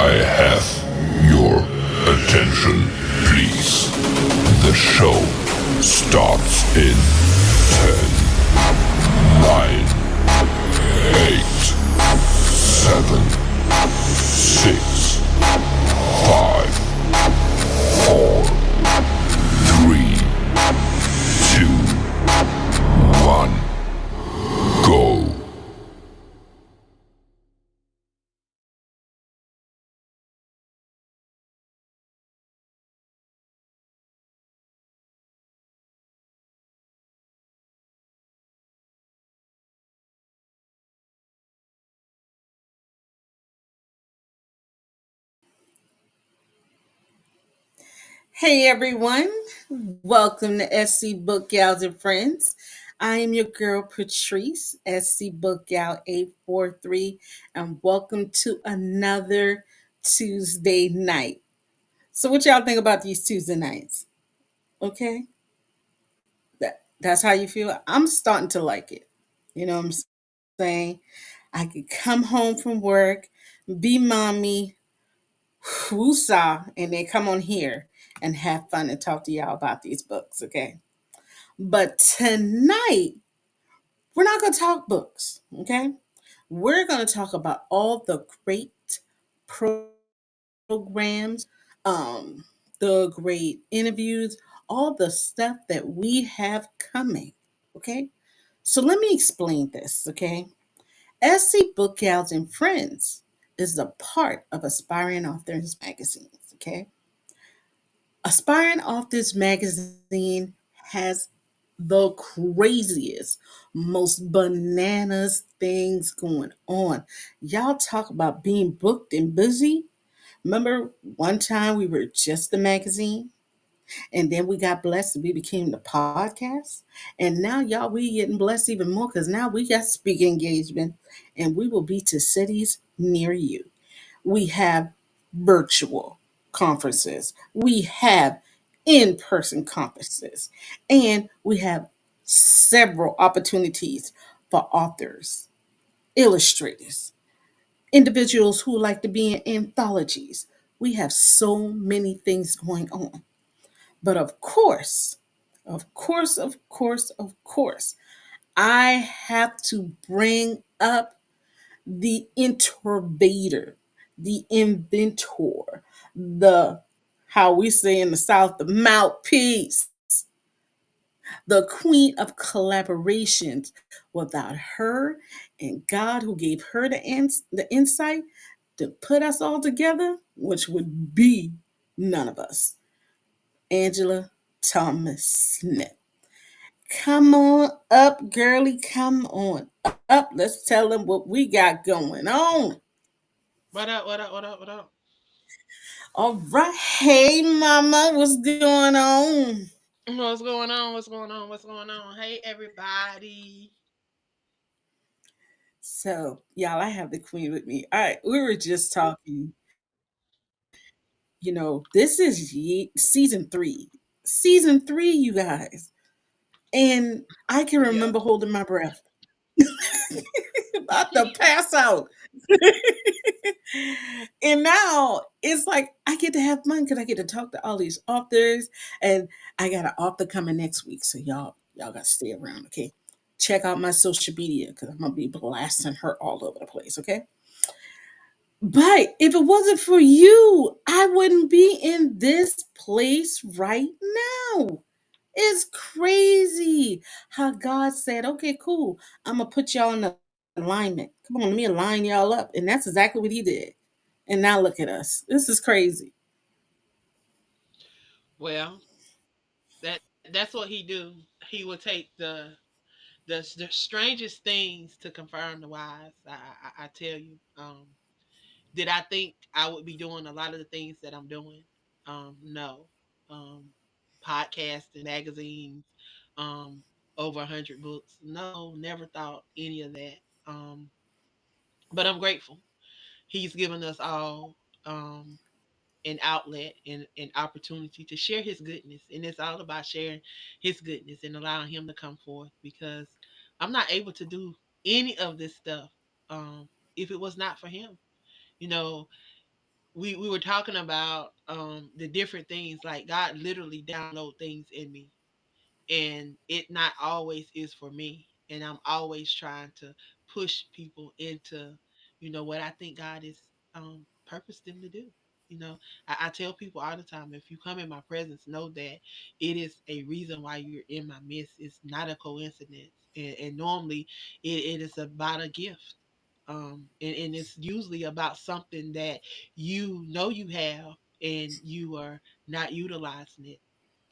I have your attention, please. The show starts in 10, 9, 8, 7, 6, 5, 4, 3, 2, 1, go. Hey everyone, welcome to SC Book Gals and Friends. I am your girl Patrice, SC Book Gal 843, and welcome to another Tuesday night. So, what y'all think about these Tuesday nights? Okay, that's how you feel. I'm starting to like it. You know what I'm saying? I could come home from work, be mommy, woosah, and then come on here and have fun and talk to y'all about these books. Okay. But tonight, we're not going to talk books, okay? We're going to talk about all the great programs, the great interviews, all the stuff that we have coming, okay? So let me explain this, okay? SC Book Gals and Friends is a part of Aspiring Authors Magazines, okay? Aspiring Authors Magazine has the craziest, most bananas things going on. Y'all talk about being booked and busy. Remember one time we were just the magazine and then we got blessed and we became the podcast. And now y'all we getting blessed even more because now we got speaking engagement and we will be to cities near you. We have virtual conferences, we have in person conferences, and we have several opportunities for authors, illustrators, individuals who like to be in anthologies. We have so many things going on. But of course, I have to bring up the intubator, the inventor, the how we say in the South, the mouthpiece, the queen of collaborations. Without her and God, who gave her the insight to put us all together, which would be none of us. Angela Thomas Smith. Come on up, girly. Come on up. Let's tell them what we got going on. What up? What up? What up? What up? All right. Hey, mama. What's going on? What's going on? What's going on? What's going on? Hey, everybody. So, y'all, I have the queen with me. All right. We were just talking. This is season three. Season three, you guys. And I can remember Yep. holding my breath. About to pass out. And now it's like I get to have fun because I get to talk to all these authors, and I got an author coming next week. So y'all got to stay around, okay? Check out my social media because I'm gonna be blasting her all over the place, okay? But if it wasn't for you, I wouldn't be in this place right now. It's crazy how God said, okay, cool. I'm going to put y'all in alignment. Come on, let me align y'all up. And that's exactly what he did. And now look at us. This is crazy. Well, that's what he do. He will take the strangest things to confirm the wise. I tell you. Did I think I would be doing a lot of the things that I'm doing? No. Um, Podcasts and magazines. Um, over 100 books. No, never thought any of that. Um, but I'm grateful. He's given us all. An outlet and an opportunity to share his goodness. And it's all about sharing his goodness and allowing him to come forth because I'm not able to do any of this stuff if it was not for him. You know, we were talking about the different things, like God literally download things in me, and it not always is for me, and I'm always trying to push people into, what I think God is purposed them to do. I tell people all the time, if you come in my presence, know that it is a reason why you're in my midst. It's not a coincidence, and normally it is about a gift. And it's usually about something that you have, and you are not utilizing it.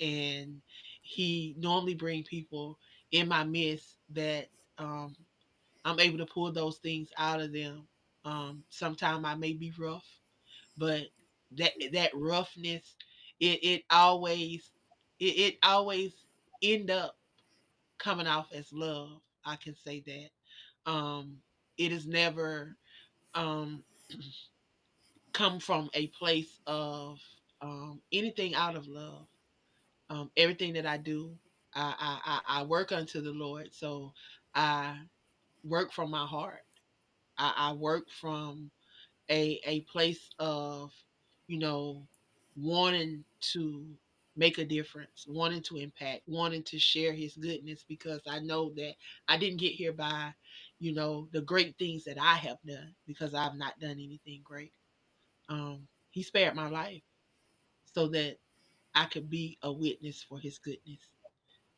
And he normally bring people in my midst that um, I'm able to pull those things out of them. Sometimes I may be rough, but that roughness, it always end up coming off as love. I can say that. It is never um, come from a place of anything out of love. Everything that I do, I work unto the Lord. So I work from my heart. I work from a place of, you know, wanting to make a difference, wanting to impact, wanting to share his goodness, because I know that I didn't get here by, the great things that I have done, because I've not done anything great. He spared my life so that I could be a witness for his goodness,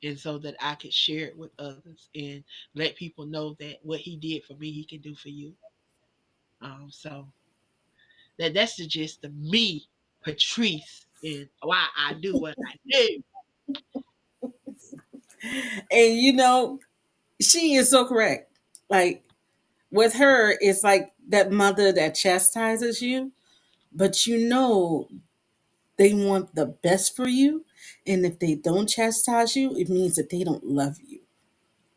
and so that I could share it with others and let people know that what he did for me, he can do for you. So that's the gist of me, Patrice, and why I do what I do. And she is so correct. Like with her, it's like that mother that chastises you, but they want the best for you. And if they don't chastise you, it means that they don't love you.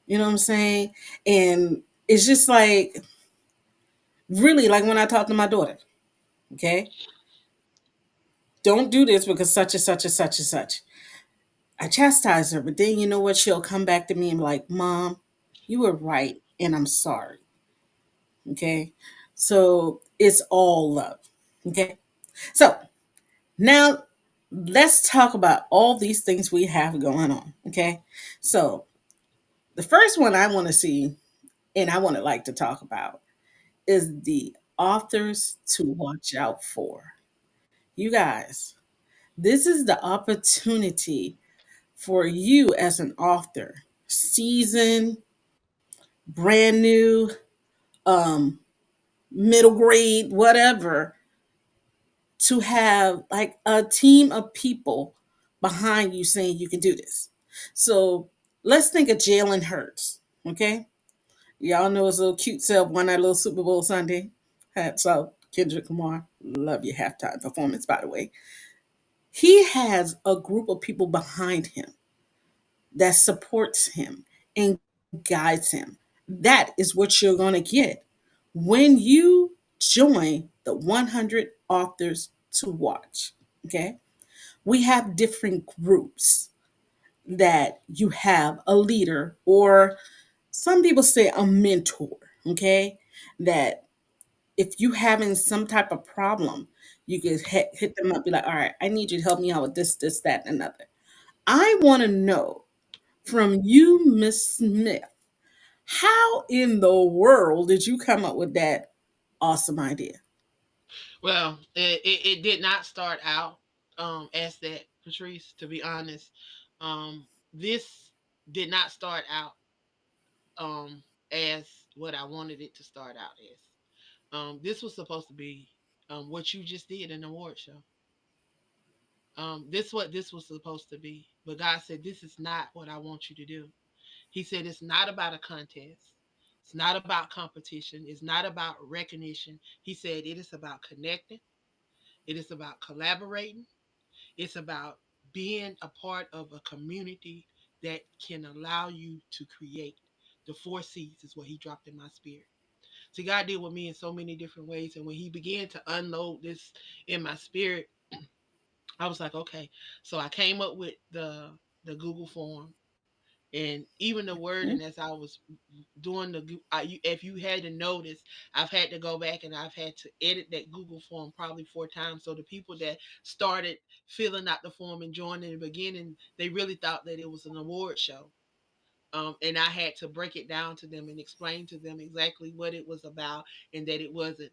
You know what I'm saying? And it's just like, really, like when I talk to my daughter, okay? Don't do this because such and such and such and such. I chastise her, but then you know what? She'll come back to me and be like, Mom, you were right, and I'm sorry. Okay? So it's all love. Okay? So now let's talk about all these things we have going on. Okay? So the first one I want to see and I want to like to talk about is the authors to watch out for. You guys, this is the opportunity for you as an author, seasoned, brand new, um, middle grade, whatever, to have like a team of people behind you saying you can do this. So let's think of Jalen Hurts. Okay. Y'all know his little cute self won that little Super Bowl Sunday. Hats off, Kendrick Lamar. Love your halftime performance, by the way. He has a group of people behind him that supports him and guides him. That is what you're going to get when you join the 100 authors to watch. Okay. We have different groups that you have a leader, or some people say a mentor. Okay. That if you having some type of problem, you can hit them up, be like, all right, I need you to help me out with this, that, and another. I want to know from you, Miss Smith, how in the world did you come up with that awesome idea? Well, it did not start out as that, Patrice, to be honest. This did not start out um, as what I wanted it to start out as. This was supposed to be what you just did in the award show. This what this was supposed to be. But God said, this is not what I want you to do. He said, it's not about a contest. It's not about competition. It's not about recognition. He said, it is about connecting. It is about collaborating. It's about being a part of a community that can allow you to create. The four C's is what he dropped in my spirit. See, God did with me in so many different ways. And when he began to unload this in my spirit, I was like, okay. So I came up with the Google form. And even the wording, as I was doing if you had to notice, I've had to go back and I've had to edit that Google form probably 4 times. So the people that started filling out the form and joined in the beginning, they really thought that it was an award show. And I had to break it down to them and explain to them exactly what it was about, and that it wasn't.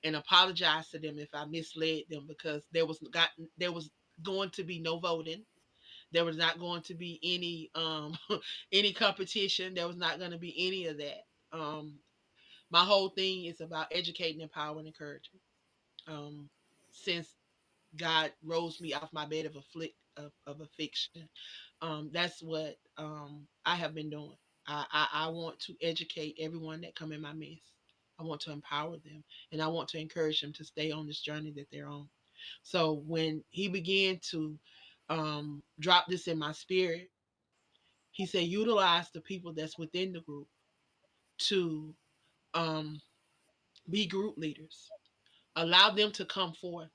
And apologize to them if I misled them, because there was going to be no voting. There was not going to be any any competition. There was not going to be any of that. My whole thing is about educating, empowering, encouraging. Um, since God rose me off my bed of of affliction, that's what I have been doing. I want to educate everyone that come in my midst. I want to empower them, and I want to encourage them to stay on this journey that they're on. So when he began to drop this in my spirit, he said, utilize the people that's within the group to um, be group leaders. Allow them to come forth.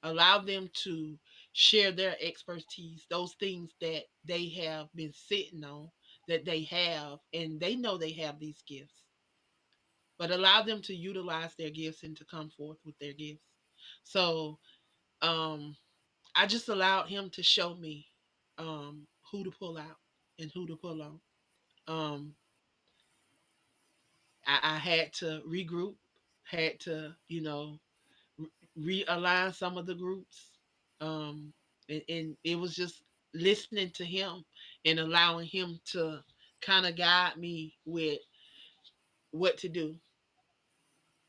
Allow them to share their expertise, those things that they have been sitting on, that they have, and they know they have these gifts. But allow them to utilize their gifts and to come forth with their gifts. So um, I just allowed him to show me who to pull out and who to pull on. Um, I had to regroup, had to, realign some of the groups. And it was just listening to him and allowing him to kind of guide me with what to do.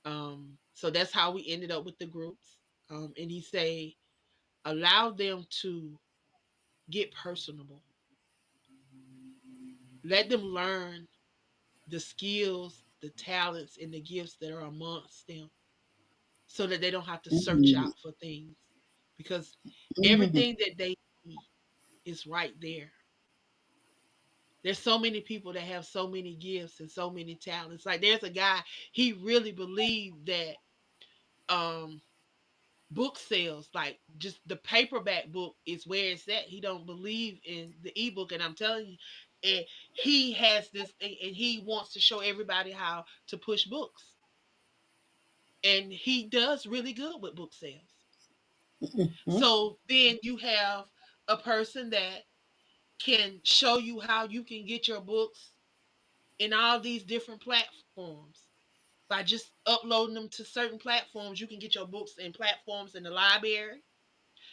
So that's how we ended up with the groups. And he say, allow them to get personable. Let them learn the skills, the talents, and the gifts that are amongst them, so that they don't have to search Mhm. out for things, because Mhm. everything that they need is right there. There's so many people that have so many gifts and so many talents. Like there's a guy, he really believed that um book sales, like just the paperback book is where it's at. He don't believe in the ebook, and I'm telling you, and he has this, and he wants to show everybody how to push books, and he does really good with book sales. Mhm. So then you have a person that can show you how you can get your books in all these different platforms. By just uploading them to certain platforms, you can get your books in platforms in the library.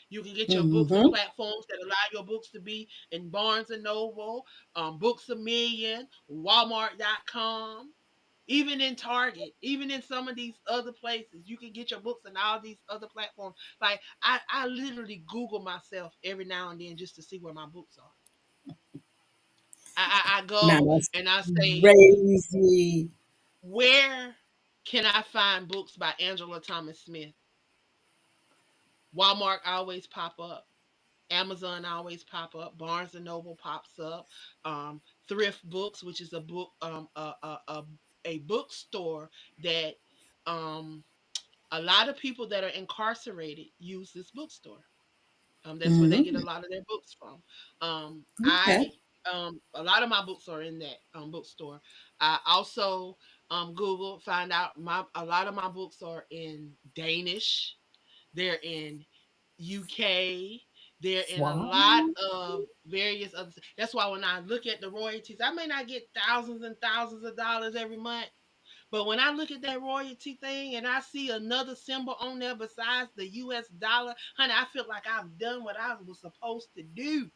You can get your books in Mhm. platforms that allow your books to be in Barnes and Noble, Books a Million, Walmart.com, even in Target, even in some of these other places. You can get your books in all these other platforms. Like I literally Google myself every now and then just to see where my books are. I Now go that's and I say, crazy. where can I find books by Angela Thomas Smith? Walmart always pop up. Amazon always pop up. Barnes and Noble pops up. Thrift Books, which is a book, a bookstore that um, a lot of people that are incarcerated use this bookstore. That's where they get a Mhm. lot of their books from. Okay. A lot of my books are in that bookstore. I also Google find out my a lot of my books are in Danish. They're in UK. They're in a Wow. lot of various other. That's why when I look at the royalties, I may not get thousands and thousands of dollars every month, but when I look at that royalty thing and I see another symbol on there besides the US dollar, honey, I feel like I've done what I was supposed to do.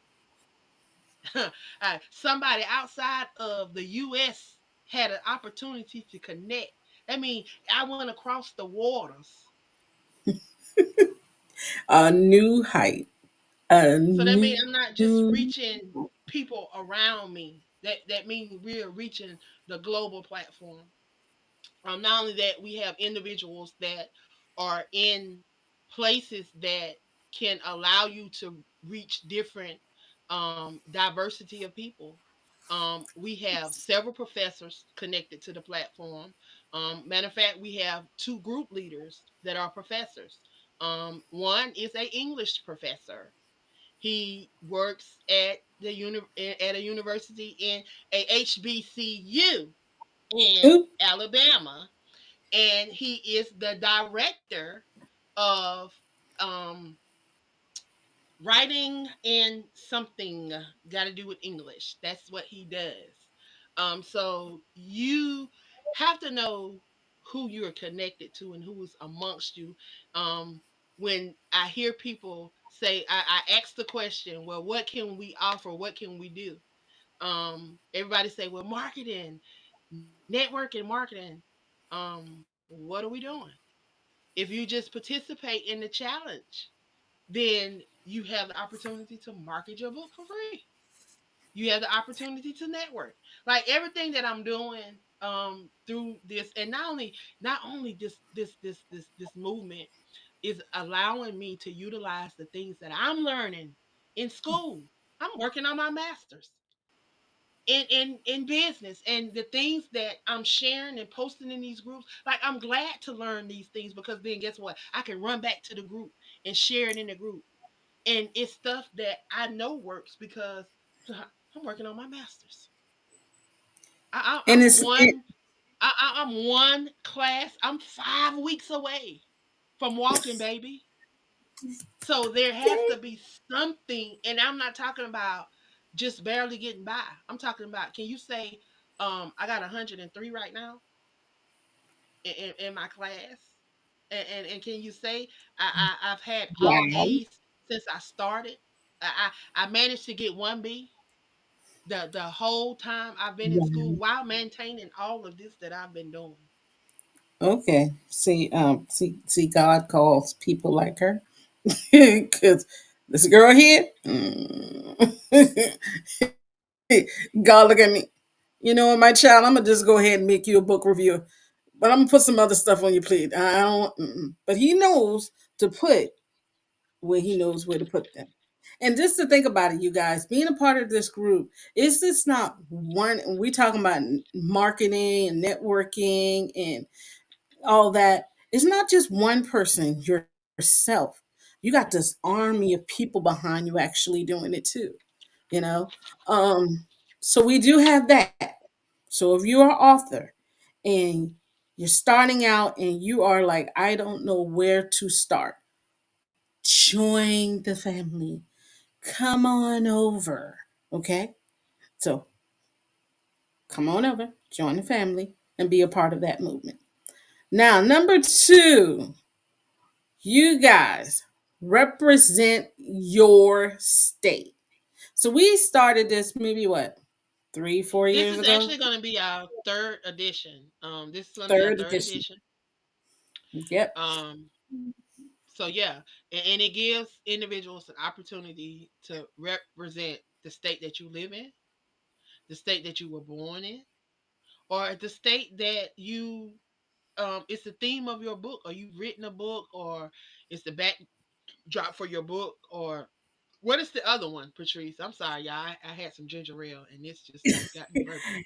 Somebody outside of the US had an opportunity to connect. I mean, I went across the waters. A new height. A So that means new. I'm not just reaching people around me. That means we're reaching the global platform. Not only that, we have individuals that are in places that can allow you to reach different diversity of people. We have several professors connected to the platform. Matter of fact, we have two group leaders that are professors. One is a English professor. He works at at a university in a HBCU in Oop. Alabama, and he is the director of um, writing and something got to do with English. That's what he does. So you have to know who you're connected to and who is amongst you. Um, when I hear people say, I ask the question, well, what can we offer? What can we do? Everybody say, well, marketing, networking, marketing. What are we doing? If you just participate in the challenge, then you have the opportunity to market your book for free. You have the opportunity to network. Like everything that I'm doing through this, and not only this movement is allowing me to utilize the things that I'm learning in school. I'm working on my masters in business, and the things that I'm sharing and posting in these groups. Like I'm glad to learn these things, because then guess what? I can run back to the group and share it in the group, and it's stuff that I know works because I'm working on my masters. And I'm it's it, one. I'm one class. I'm 5 weeks away from walking, baby. So there has to be something, and I'm not talking about just barely getting by. I'm talking about, can you say, I got 103 right now in my class, and can you say I've had all wow. A's since I started? I managed to get one B the whole time I've been in school, Wow. while maintaining all of this that I've been doing. Okay. See, God calls people like her because this girl here, God look at me. You know what, my child, I'm gonna just go ahead and make you a book review, but I'm gonna put some other stuff on your plate. I don't. But he knows to put where he knows where to put them. And just to think about it, you guys, being a part of this group, is this not one? We talking about marketing and networking and all that. It's not just one person, yourself. You got this army of people behind you actually doing it too. You know, um, so we do have that. So if you're an author and you're starting out and you are like, I don't know where to start, join the family. Come on over. Okay? So come on over, join the family, and be a part of that movement. Now, number two, you guys represent your state. So we started this maybe what, 3, 4 years This is ago? actually going to be our third edition. This is going to be our Third third edition. edition. Yep. Um, so yeah, and it gives individuals an opportunity to represent the state that you live in, the state that you were born in, or the state that you it's the theme of your book, or you've written a book, or it's the backdrop for your book, or what is the other one, Patrice? I'm sorry, y'all. I had some ginger ale and this just got me burping.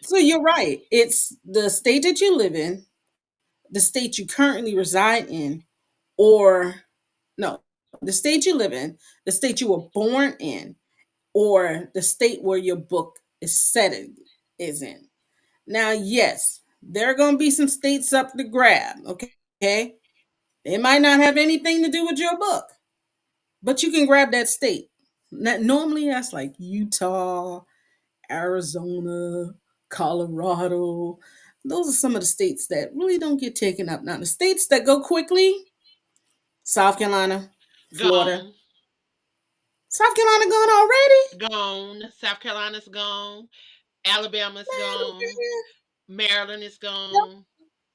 So you're right. It's the state that you live in, the state you currently reside in, or no, the state you live in, the state you were born in, or the state where your book is set in, is in. Now, yes, there are going to be some states up to grab, okay? It might not have anything to do with your book, but you can grab that state. Normally, that's like Utah, Arizona, Colorado. Those are some of the states that really don't get taken up. Now, the states that go quickly: South Carolina, Florida. Gone. South Carolina gone already? Gone. South Carolina's gone. Alabama's gone. Man, Maryland is y'all, gone.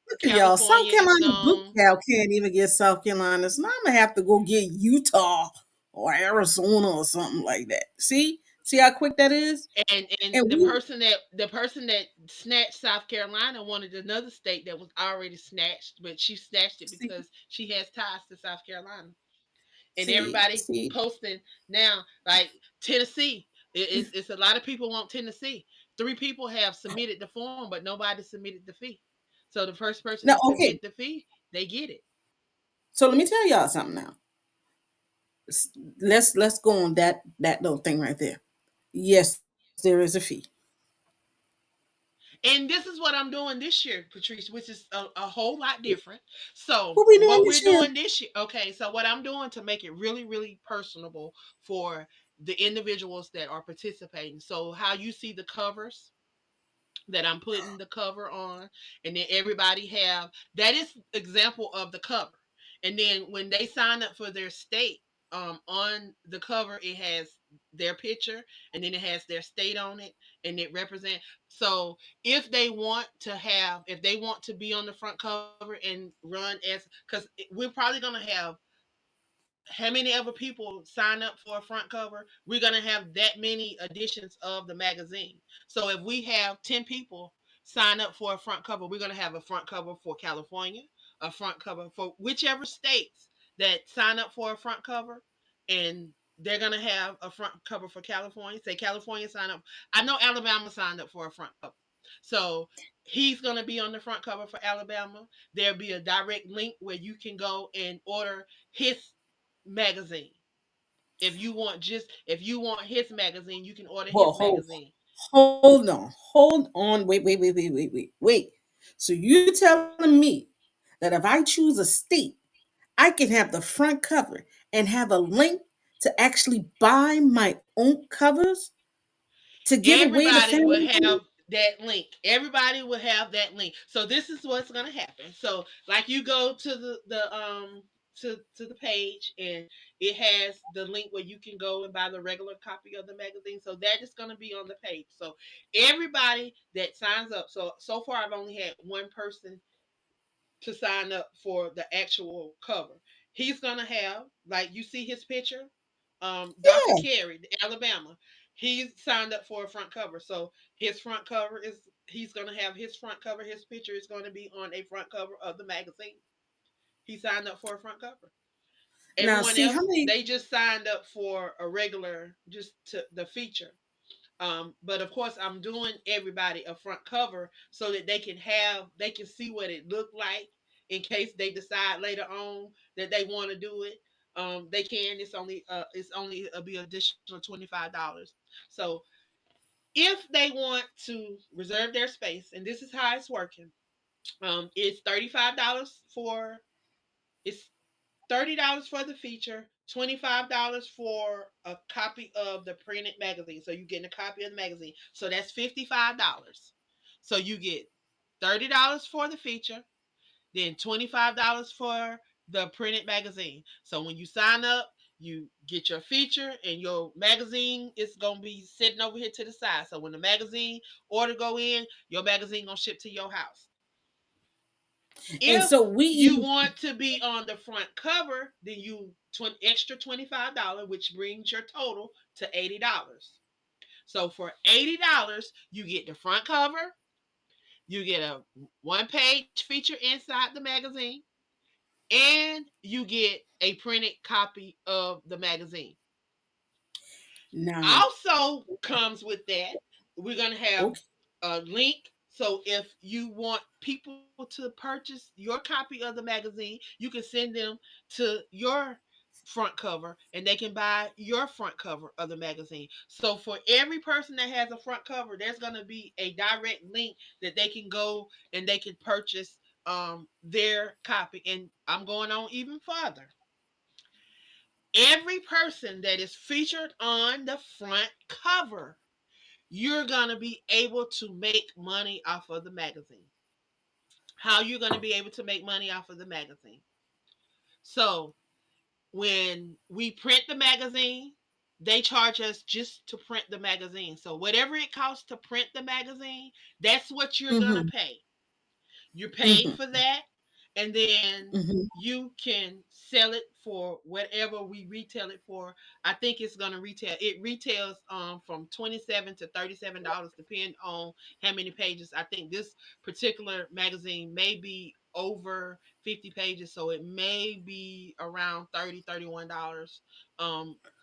look at y'all. South California is Carolina gone. Bookgal can't even get South Carolina. So now I'm gonna have to go get Utah or Arizona or something like that. See how quick that is? And And we the person that snatched South Carolina wanted another state that was already snatched, but she snatched it see, because she has ties to South Carolina. And see, everybody see. posting now, like Tennessee. It's a lot of people want Tennessee. 3 people have submitted the form, but nobody submitted the fee. So the first person Now, to submit okay. the fee, they get it. So let me tell y'all something now. S- let's go on that little thing right there. Yes, there is a fee. And this is what I'm doing this year, Patrice, which is a whole lot different. So, What we doing what this we're year? doing this year, okay, so what I'm doing to make it really, really personable for the individuals that are participating. So, how you see the covers, that I'm putting the cover on, and then everybody have that is example of the cover. And then when they sign up for their state, on the cover it has their picture, and then it has their state on it, and it represent. So if they want to be on the front cover and run as, because we're probably going to have how many other people sign up for a front cover, we're going to have that many editions of the magazine. So if we have 10 people sign up for a front cover, we're going to have a front cover for California, a front cover for whichever states that sign up for a front cover, and they're going to have a front cover for California. Say California sign up. I know Alabama signed up for a front cover. So he's going to be on the front cover for Alabama. There'll be a direct link where you can go and order his magazine. If you want his magazine, you can order Well, his magazine. hold on, wait. So you telling me that if I choose a state, I can have the front cover and have a link to actually buy my own covers to give away to Everybody will family have members? that link. Everybody will have that link. So this is what's gonna happen. So like you go to the page, and it has the link where you can go and buy the regular copy of the magazine. So that is gonna be on the page. So everybody that signs up. So far I've only had one person to sign up for the actual cover. He's gonna have, like you see his picture, Dr. Yeah. Carey, Alabama. He's signed up for a front cover. So his front cover is he's gonna have his front cover, his picture is gonna be on a front cover of the magazine. He signed up for a front cover. Now, Everyone see how else, many. they just signed up for a regular, just to the feature. But of course, I'm doing everybody a front cover so that they can see what it looked like in case they decide later on that they want to do it. They can. It's only be additional $25. So if they want to reserve their space, and this is how it's working, it's $35 for it's $30 for the feature, $25 for a copy of the printed magazine. So you're getting a copy of the magazine. So that's $55. So you get $30 for the feature, then $25 for the printed magazine. So when you sign up, you get your feature, and your magazine is gonna be sitting over here to the side. So when the magazine order go in, your magazine gonna ship to your house. And If so we you even. want to be on the front cover, then you extra $25, which brings your total to $80. So for $80, you get the front cover, you get a one-page feature inside the magazine, and you get a printed copy of the magazine. Now, Also comes with that, we're going to have okay. a link. So if you want people to purchase your copy of the magazine, you can send them to your front cover, and they can buy your front cover of the magazine. So for every person that has a front cover, there's going to be a direct link that they can go and they can purchase their copy. And I'm going on even further. Every person that is featured on the front cover, you're going to be able to make money off of the magazine. How you're going to be able to make money off of the magazine? So when we print the magazine, they charge us just to print the magazine. So whatever it costs to print the magazine, that's what you're going to Mm-hmm. pay. You're paying Mm-hmm. for that, and then Mm-hmm. you can sell it for whatever we retail it for. I think it's gonna retail. It retails from $27 to $37, depending on how many pages. I think this particular magazine may be over 50 pages, so it may be around $30 $31.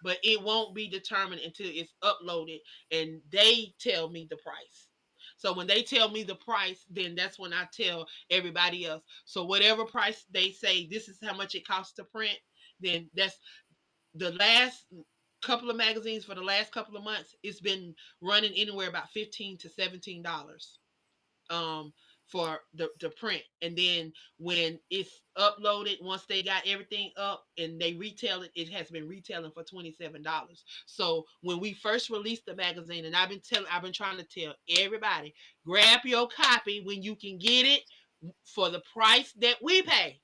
But it won't be determined until it's uploaded and they tell me the price. So when they tell me the price, then that's when I tell everybody else. So whatever price they say, this is how much it costs to print, then that's the last couple of magazines for the last couple of months, it's been running anywhere about $15 to $17 um for the print. And then when it's uploaded, once they got everything up and they retail it, it has been retailing for $27. So when we first released the magazine, and I've been trying to tell everybody, grab your copy when you can get it for the price that we pay.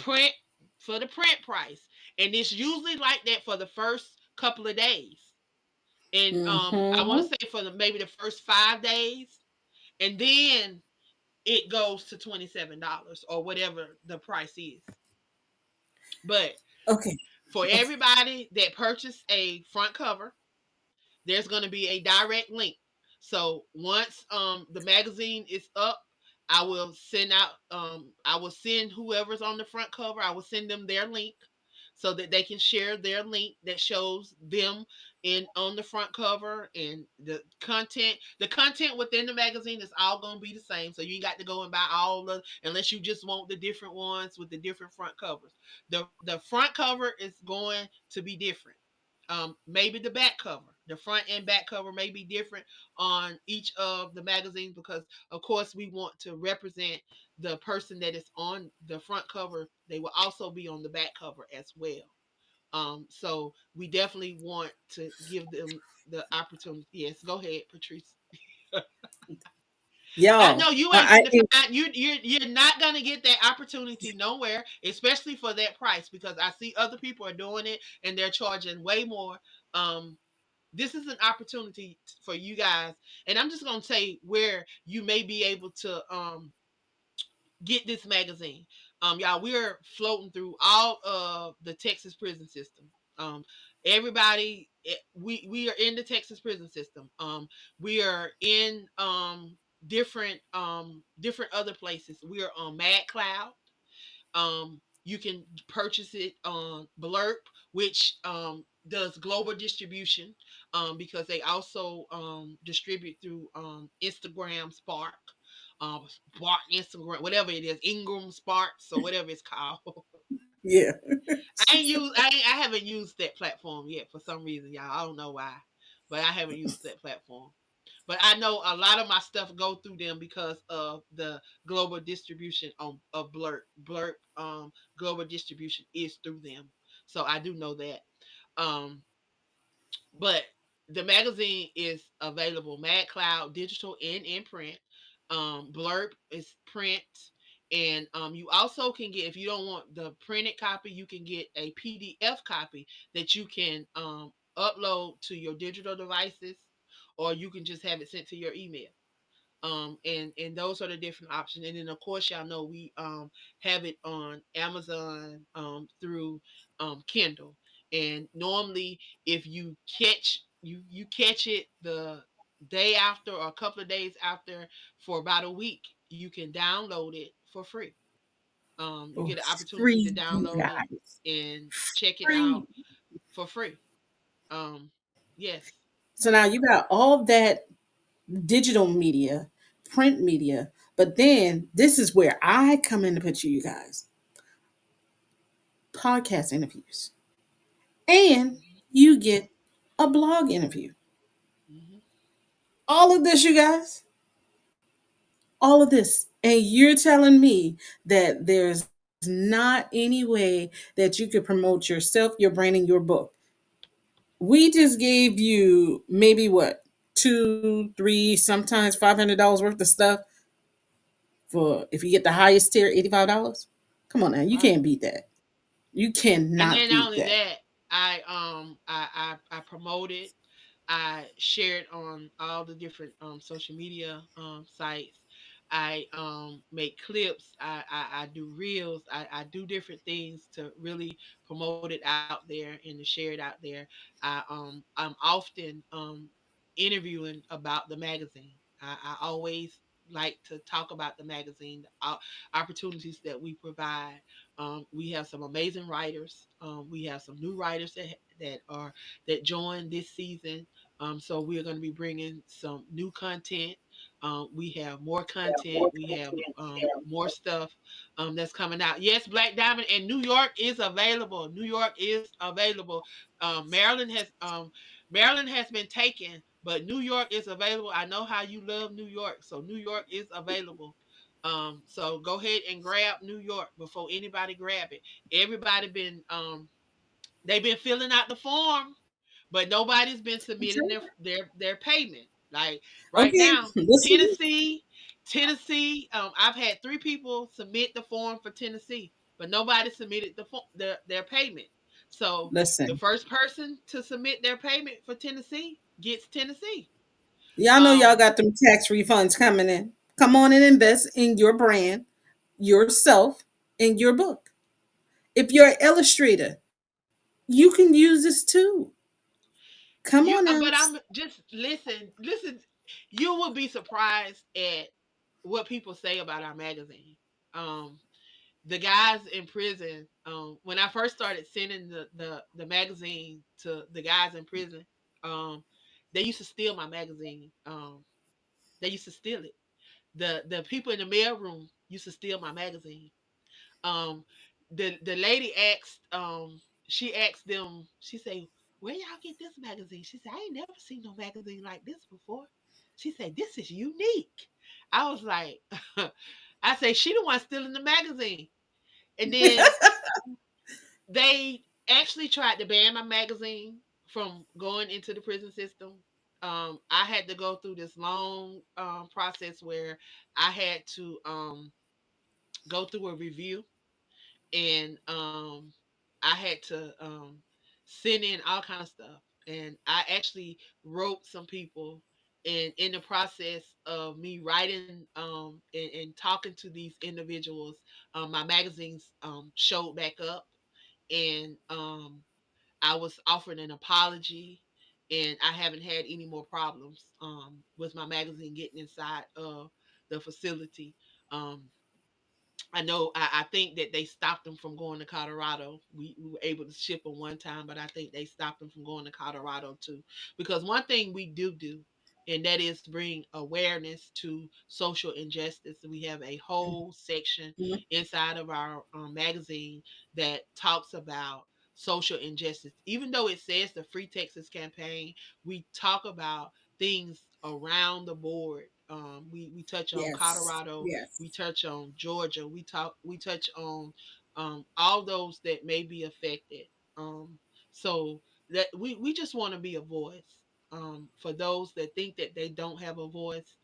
Print for the print price. And it's usually like that for the first couple of days. And I want to Mm-hmm. say for maybe the first 5 days, and then it goes to $27 or whatever the price is. But Okay. for Okay. everybody that purchased a front cover, there's going to be a direct link. So once the magazine is up, I will send whoever's on the front cover, I will send them their link so that they can share their link that shows them in on the front cover. And the content within the magazine is all going to be the same, so you ain't got to go and buy all the, unless you just want the different ones with the different front covers. The front cover is going to be different. Maybe the back cover, the front and back cover may be different on each of the magazines, because of course we want to represent the person that is on the front cover. They will also be on the back cover as well. So we definitely want to give them the opportunity. Yes, go ahead, Patrice. I Y'all, know you ain't I finna find you're not gonna get that opportunity nowhere, especially for that price, because I see other people are doing it and they're charging way more. Um, this is an opportunity for you guys, and I'm just gonna say where you may be able to get this magazine. Y'all, we're floating through all of the Texas prison system. Um, we are in the Texas prison system. We are in different other places. We are on Mad Cloud. You can purchase it on Blurp, which does global distribution, because they also distribute through Instagram Spark, Spark Instagram, whatever it is, Ingram Sparks or whatever it's called. yeah. I haven't used that platform yet for some reason, y'all. I don't know why, but I haven't used that platform. But I know a lot of my stuff go through them because of the global distribution on of Blurp. Blurp global distribution is through them. So I do know that. Um but the magazine is available Mad Cloud digital and in print. Blurb is print. And you also can get, if you don't want the printed copy, you can get a PDF copy that you can upload to your digital devices, or you can just have it sent to your email. And those are the different options. And then of course y'all know we have it on Amazon through Kindle. And normally if you catch it the day after or a couple of days after, for about a week, you can download it for free. You Oh, get an it's opportunity to free, you download it guys. and check it out Free. for free. um yes. So now you got all that digital media, print media, but then this is where I come in to put you guys podcast interviews. And you get a blog interview. Hmm. All of this, you guys, all of this. And you're telling me that there's not any way that you could promote yourself, your brand, and your book. We just gave you maybe what, two, three, sometimes $500 worth of stuff for if you get the highest tier, $85. Come on now, you Right. can't beat that. You And cannot then not beat only that. that, I promote it. I share it on all the different social media sites. I make clips. I do reels. I do different things to really promote it out there and to share it out there. I'm often interviewing about the magazine. I always like to talk about the magazine, the opportunities that we provide. We have some amazing writers. We have some new writers that joined this season. So we're going to be bringing some new content. We have more content. We have more stuff that's coming out. Yes, Black Diamond and New York is available. New York is available. Maryland has been taken, but New York is available. I know how you love New York, so New York is available. So go ahead and grab New York before anybody grab it. Everybody been they've been filling out the form, but nobody's been submitting their payment. Like right Okay, now, listen, Tennessee, Tennessee. I've had 3 people submit the form for Tennessee, but nobody submitted their payment. So the listen. first person to submit their payment for Tennessee gets Tennessee. Y'all know y'all Um, got them tax refunds coming in. Come on and invest in your brand, yourself, and your book. If you're an illustrator, you can use this too. Come on now. but I'm just listen. You will be surprised at what people say about our magazine. Um, the guys in prison, when I first started sending the magazine to the guys in prison, um, they used to steal my magazine. They used to steal it. The people in the mail room used to steal my magazine. Um, the lady asked, she asked them, she said, "Where y'all get this magazine?" She said, "I ain't never seen no magazine like this before." She said, "This is unique." I was like, I say, she the one stealing the magazine. And then they actually tried to ban my magazine from going into the prison system. I had to go through this long process where I had to go through a review, and I had to send in all kind of stuff. And I actually wrote some people, and in the process of me writing and talking to these individuals, my magazines showed back up, and I was offered an apology, and I haven't had any more problems with my magazine getting inside of the facility. Um, I know. I think that they stopped them from going to Colorado. We were able to ship them one time, but I think they stopped them from going to Colorado too. Because one thing we do, and that is bring awareness to social injustice. We have a whole section Mhm. inside of our magazine that talks about social injustice. Even though it says the Free Texas campaign, we talk about things around the board. We touch on Yes. Colorado, Yes. we touch on Georgia, we touch on all those that may be affected. So that we just want to be a voice for those that think that they don't have a voice.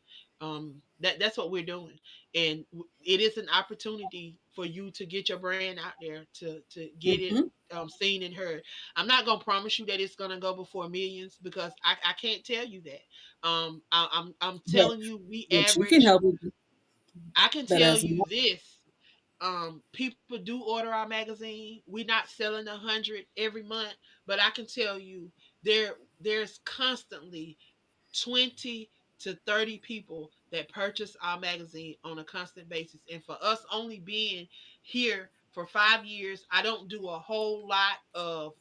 That's what we're doing, and it is an opportunity for you to get your brand out there, to get it Hmm. seen and heard. I'm not gonna promise you that it's gonna go before millions, because I can't tell you that. I'm But, telling you, we but you can average. help me. I can But tell as you this. People do order our magazine. We're not selling 100 every month, but I can tell you there's constantly 20 to 30 people that purchase our magazine on a constant basis. And for us only being here for 5 years, I don't do a whole lot of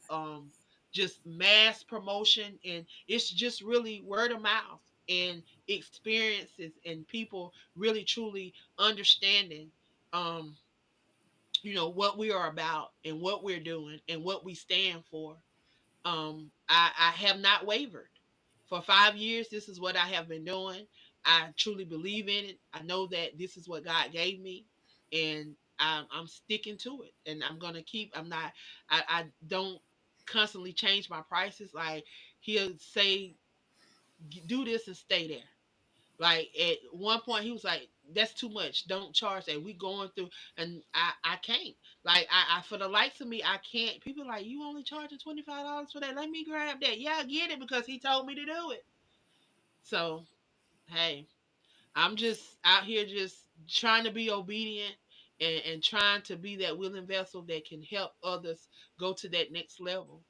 just mass promotion, and it's just really word of mouth and experiences, and people really truly understanding um what we are about and what we're doing and what we stand for. I have not wavered. For 5 years, this is what I have been doing. I truly believe in it. I know that this is what God gave me, and I'm sticking to it. And I'm gonna keep. I'm not. I don't constantly change my prices. Like, he'll say, do this and stay there. Like, at one point, he was like, "That's too much. Don't charge that. We going through," and I can't. Like, I for the likes of me, I can't. People are like, "You only charging $25 for that? Let me grab that." Yeah, I get it, because he told me to do it. So hey, I'm just out here just trying to be obedient, and trying to be that willing vessel that can help others go to that next level.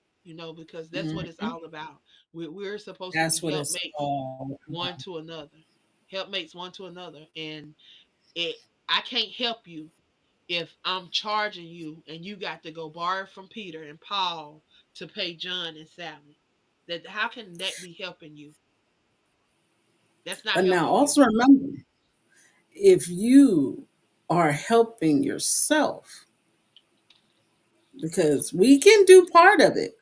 Because that's what it's Mhm. all about. We're supposed to That's be what it's helpmates all one about. to another, helpmates one to another. And it I can't help you if I'm charging you and you got to go borrow from Peter and Paul to pay John and Sally. That How can that be helping you? That's not But now helping you. also remember, if you are helping yourself, because we can do part of it,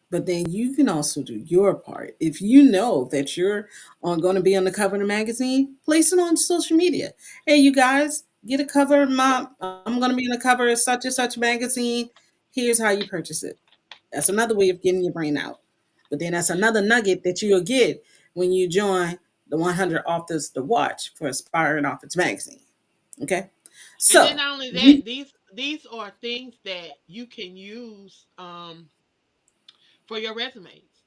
but then you can also do your part. If you know that you're going to be on the cover of the magazine, place it on social media. Hey, you guys, get a cover. I'm going to be on the cover of such and such magazine. Here's how you purchase it. That's another way of getting your brain out. But then that's another nugget that you'll get when you join the 100 authors to watch for Aspiring Authors magazine. Okay, And then so not only that, we these are things that you can use for your resumes.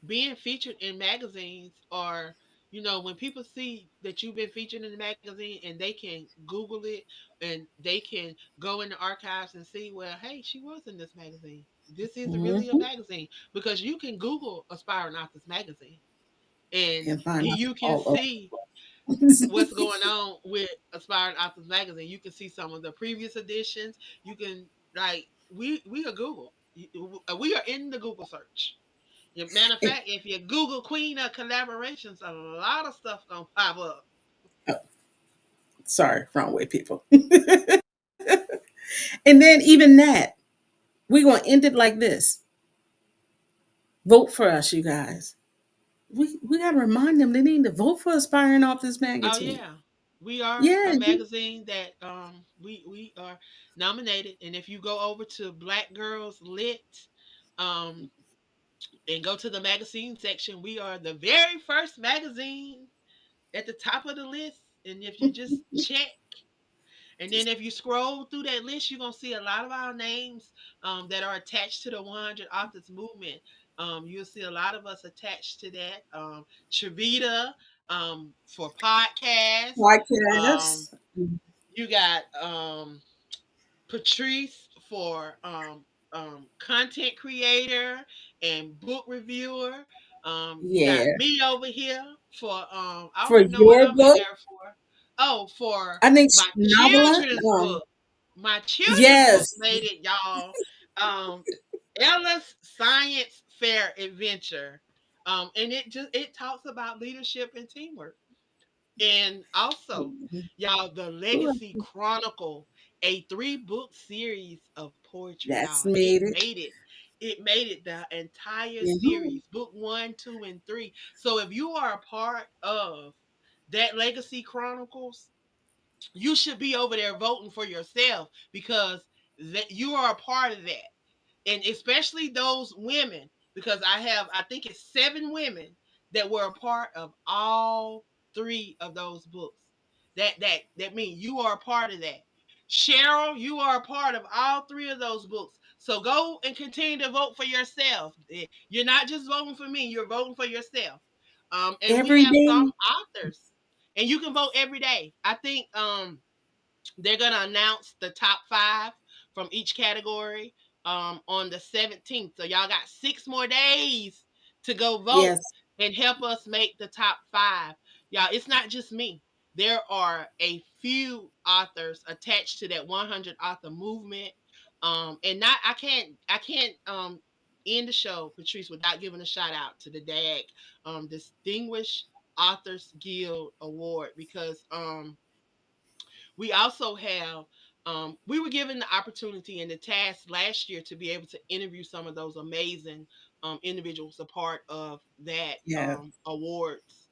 Being featured in magazines, or when people see that you've been featured in the magazine and they can Google it and they can go in the archives and see, well, hey, she was in this magazine. This is really a mhm, magazine, because you can Google Aspiring Authors magazine, and and find out you can all see over. what's going on with Aspiring Authors magazine. You can see some of the previous editions. You can, like, we are Google. We are in the Google search. Matter of fact, if you Google Queen of Collaborations, a lot of stuff gonna pop up. Oh, sorry, wrong way, people. And then even that, we're gonna end it like this. Vote for us, you guys. We gotta remind them they need to vote for Aspiring Authors Oh magazine. yeah, we are Yeah, a magazine that we are nominated, and if you go over to Black Girls Lit, um and go to the magazine section, we are the very first magazine at the top of the list. And if you just check, and then if you scroll through that list, you're gonna see a lot of our names that are attached to the 100 Authors Movement. You'll see a lot of us attached to that. Trivita for podcasts. Um, podcast. you got Patrice for content creator and book reviewer. You got Yeah, me over here for I don't for even know what your I'm in book, there for. Oh, for I think my novella. children's book. My children's book Yes, made it, y'all. Um, Ella's Science Fair Adventure. And it talks about leadership and teamwork. And also, y'all, the Legacy Chronicle, a 3-book series of poetry, that's y'all. It made it. made it. It made it the entire You know, series, book 1, 2, and 3. So if you are a part of that Legacy Chronicles, you should be over there voting for yourself, because you are a part of that. And especially those women, because I think it's 7 women that were a part of all 3 of those books. That means you are a part of that. Cheryl, you are a part of all 3 of those books. So go and continue to vote for yourself. You're not just voting for me, you're voting for yourself. And we every have some day. authors, and you can vote every day. I think they're going to announce the top 5 from each category on the 17th. So y'all got 6 more days to go vote Yes, and help us make the top 5. Y'all, it's not just me. There are a few authors attached to that 100 author movement. And not I can't end the show, Patrice, without giving a shout out to the DAG Distinguished Authors Guild Award, because we also have we were given the opportunity and the task last year to be able to interview some of those amazing individuals, a part of that yeah, awards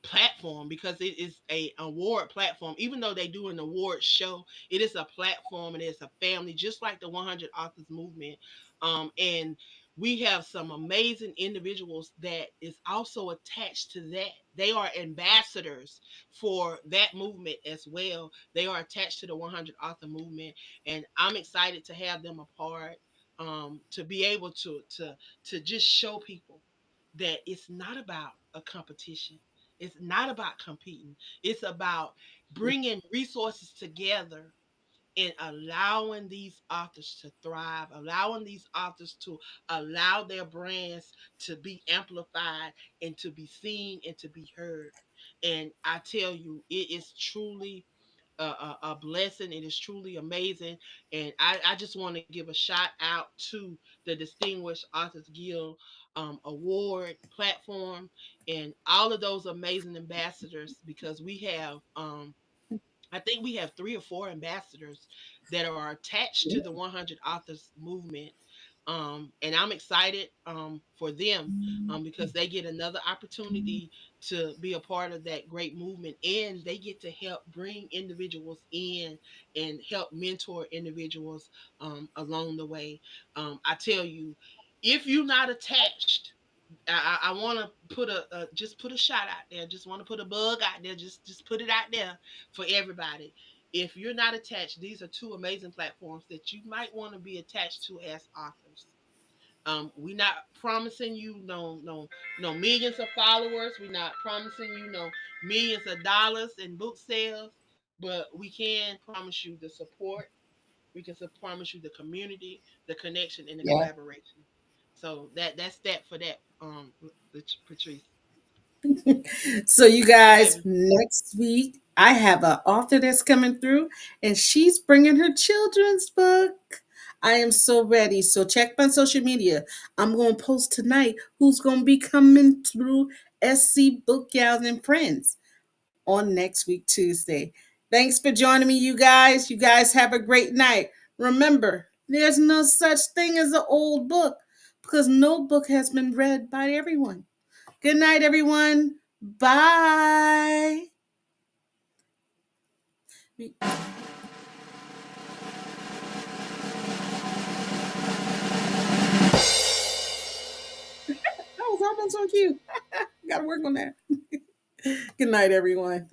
platform, because it is a award platform. Even though they do an award show, it is a platform and it's a family, just like the 100 Authors Movement. And we have some amazing individuals that is also attached to that. They are ambassadors for that movement as well. They are attached to the 100 Author Movement, and I'm excited to have them a part, to be able to just show people that it's not about a competition. It's not about competing. It's about bringing resources together and allowing these authors to thrive, allowing these authors to allow their brands to be amplified and to be seen and to be heard. And I tell you, it is truly a blessing. It is truly amazing. And I just want to give a shout out to the Distinguished Authors Guild award platform, and all of those amazing ambassadors, because we have I think we have 3 or 4 ambassadors that are attached to the 100 authors movement. And I'm excited for them, because they get another opportunity to be a part of that great movement, and they get to help bring individuals in and help mentor individuals along the way. I tell you, if you're not attached, I want to put just put a shot out there. Just want to put a bug out there. Just put it out there for everybody. If you're not attached, these are 2 amazing platforms that you might want to be attached to as authors. We're not promising you no millions of followers. We're not promising you no millions of dollars in book sales, but we can promise you the support. We can promise you the community, the connection, and the Yeah. collaboration. So that's that for that, Patrice. So, you guys, Baby. next week I have an author that's coming through, and she's bringing her children's book. I am so ready. So, check my social media. I'm going to post tonight who's going to be coming through SC Book Gals and Friends on next week, Tuesday. Thanks for joining me, you guys. You guys have a great night. Remember, there's no such thing as an old book because no book has been read by everyone. Good night, everyone. Bye. That was almost on cue. Gotta work on that. Good night, everyone.